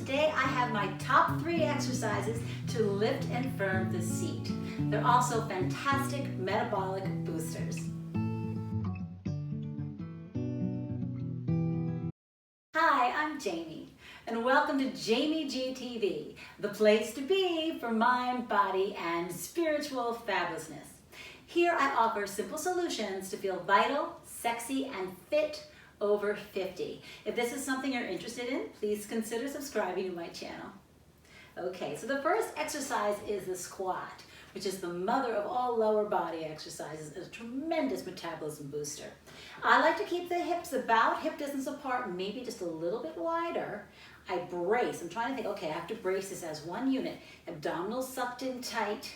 today I have my top 3 exercises to lift and firm the seat. They're also fantastic metabolic boosters. Hi, I'm Jamie, and welcome to Jamie G TV, the place to be for mind, body, and spiritual fabulousness. Here I offer simple solutions to feel vital, sexy, and fit over 50. If this is something you're interested in, please consider subscribing to my channel. Okay, so the first exercise is the squat, which is the mother of all lower body exercises, a tremendous metabolism booster. I like to keep the hips about hip distance apart, maybe just a little bit wider. I brace. I'm trying to think, okay, I have to brace this as one unit. Abdominals sucked in tight,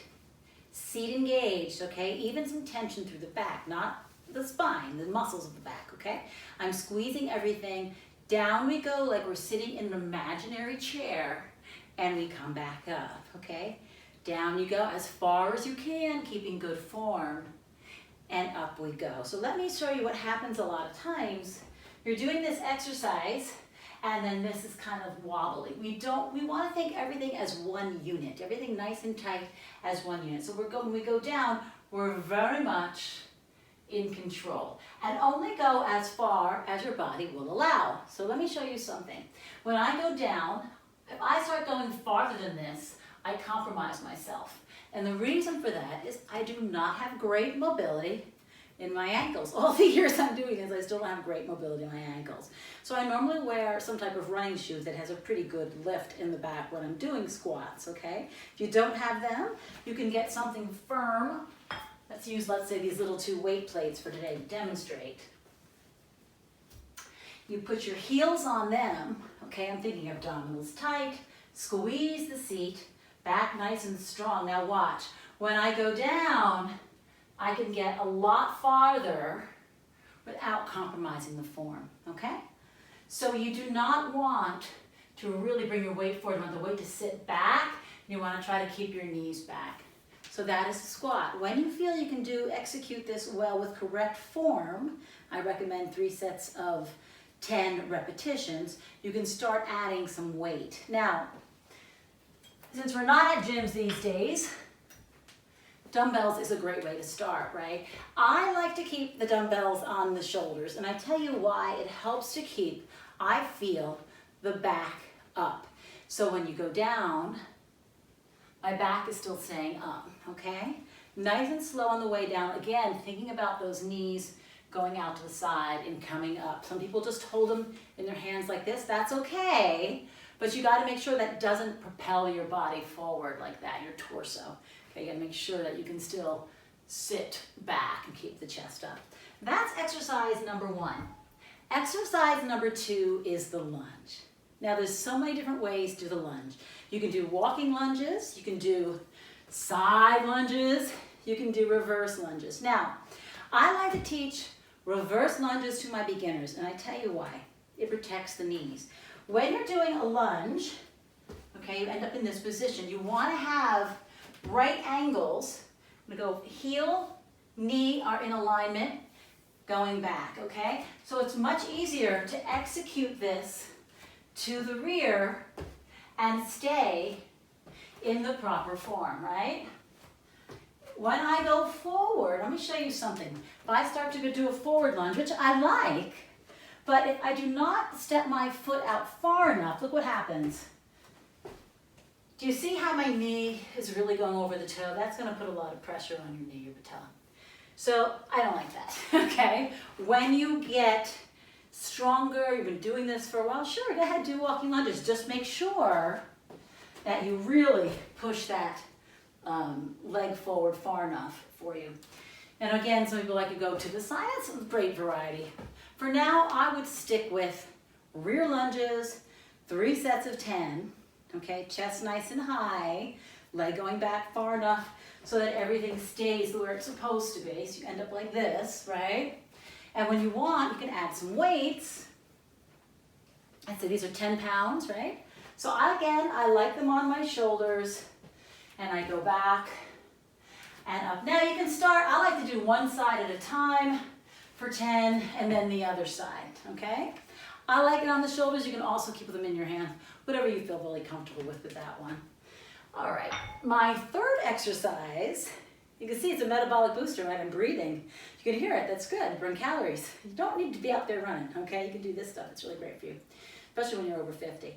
seat engaged, okay? Even some tension through the back, not the spine, the muscles of the back, okay? I'm squeezing everything. Down we go like we're sitting in an imaginary chair, and we come back up, okay? Down you go as far as you can, keeping good form, and up we go. So let me show you what happens a lot of times. You're doing this exercise, and then this is kind of wobbly. We want to think everything as one unit, everything nice and tight as one unit. So when we go down, we're very much in control, and only go as far as your body will allow. So let me show you something. When I go down, if I start going farther than this, I compromise myself. And the reason for that is I do not have great mobility in my ankles. All the years I'm doing this, I still don't have great mobility in my ankles. So I normally wear some type of running shoe that has a pretty good lift in the back when I'm doing squats, okay? If you don't have them, you can get something firm. Let's use, let's say, these little 2 weight plates for today to demonstrate. You put your heels on them, okay? I'm thinking abdominals tight, squeeze the seat, back nice and strong. Now watch, when I go down, I can get a lot farther without compromising the form, okay? So you do not want to really bring your weight forward. You want the weight to sit back. You want to try to keep your knees back. So that is the squat. When you feel you can execute this well with correct form, I recommend 3 sets of 10 repetitions. You can start adding some weight. Now, since we're not at gyms these days, dumbbells is a great way to start, right? I like to keep the dumbbells on the shoulders, and I tell you why. It helps to keep, I feel, the back up. So when you go down, my back is still staying up, okay? Nice and slow on the way down. Again, thinking about those knees going out to the side and coming up. Some people just hold them in their hands like this. That's okay, but you gotta make sure that doesn't propel your body forward like that, your torso. Okay, you gotta make sure that you can still sit back and keep the chest up. That's exercise number 1. Exercise number 2 is the lunge. Now there's so many different ways to do the lunge. You can do walking lunges, you can do side lunges, you can do reverse lunges. Now, I like to teach reverse lunges to my beginners, and I tell you why. It protects the knees. When you're doing a lunge, okay, you end up in this position. You want to have right angles. I'm going to go heel, knee are in alignment, going back, okay? So it's much easier to execute this to the rear and stay in the proper form, right? When I go forward, let me show you something. If I start to do a forward lunge, which I like, but if I do not step my foot out far enough, look what happens. Do you see how my knee is really going over the toe? That's going to put a lot of pressure on your knee, your patella. So I don't like that, okay? When you get stronger, you've been doing this for a while, sure, go ahead, do walking lunges. Just make sure that you really push that leg forward far enough for you. And again, some people like to go to the side. That's a great variety. For now, I would stick with rear lunges, 3 sets of 10, okay? Chest nice and high, leg going back far enough so that everything stays where it's supposed to be. So you end up like this, right? And when you want, you can add some weights. I said these are 10 pounds, right? So again, I like them on my shoulders, and I go back and up. Now you can start, I like to do one side at a time for 10, and then the other side, okay? I like it on the shoulders. You can also keep them in your hands, whatever you feel really comfortable with that one. All right, my third exercise, you can see it's a metabolic booster, right? I'm breathing. You can hear it, that's good, burn calories. You don't need to be out there running, okay? You can do this stuff, it's really great for you, especially when you're over 50.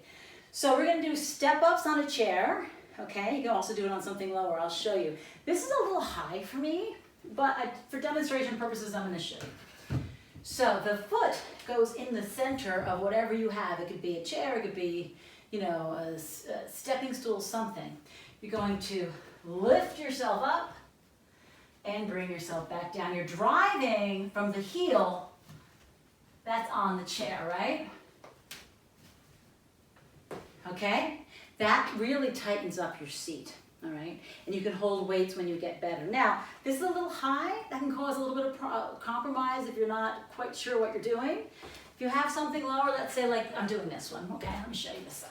So we're gonna do step-ups on a chair, okay? You can also do it on something lower, I'll show you. This is a little high for me, but for demonstration purposes, I'm gonna show you. So the foot goes in the center of whatever you have. It could be a chair, it could be, you know, a stepping stool, something. You're going to lift yourself up and bring yourself back down. You're driving from the heel that's on the chair, right? Okay? That really tightens up your seat, all right? And you can hold weights when you get better. Now, this is a little high. That can cause a little bit of compromise if you're not quite sure what you're doing. If you have something lower, let's say like I'm doing this one. Okay, let me show you this side.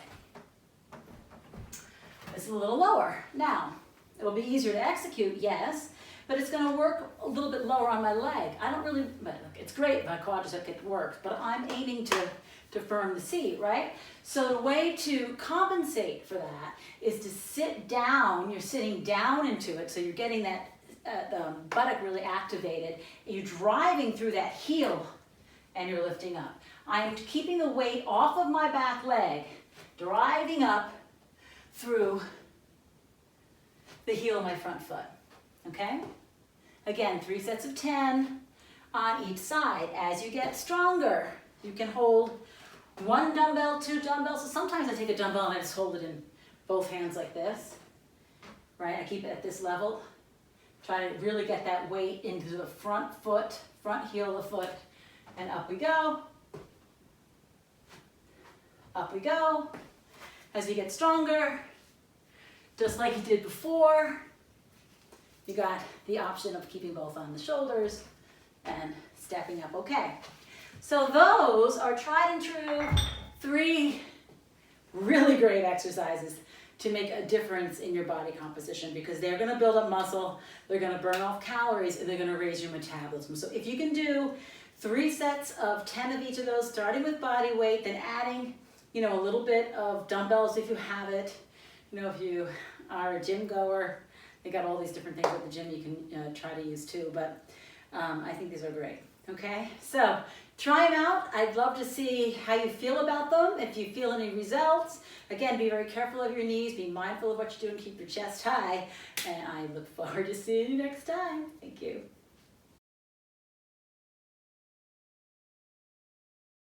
It's a little lower. Now, it'll be easier to execute, yes, but it's going to work a little bit lower on my leg. I don't really, but it's great, my quadricep works, but I'm aiming to firm the seat, right? So the way to compensate for that is to sit down. You're sitting down into it, so you're getting that the buttock really activated, and you're driving through that heel, and you're lifting up. I'm keeping the weight off of my back leg, driving up through the heel of my front foot, okay? Again, 3 sets of 10 on each side. As you get stronger, you can hold 1 dumbbell, 2 dumbbells. So sometimes I take a dumbbell and I just hold it in both hands like this, right? I keep it at this level. Try to really get that weight into the front foot, front heel of the foot, and up we go. Up we go. As you get stronger, just like you did before, you got the option of keeping both on the shoulders and stepping up. Okay, so those are tried and true 3 really great exercises to make a difference in your body composition, because they're going to build up muscle, they're going to burn off calories, and they're going to raise your metabolism. So if you can do 3 sets of 10 of each of those, starting with body weight, then adding, you know, a little bit of dumbbells if you have it. You know, if you are a gym goer, they got all these different things at the gym you can try to use too, but I think these are great, okay? So try them out. I'd love to see how you feel about them, if you feel any results. Again, be very careful of your knees, be mindful of what you're doing, keep your chest high, and I look forward to seeing you next time. Thank you.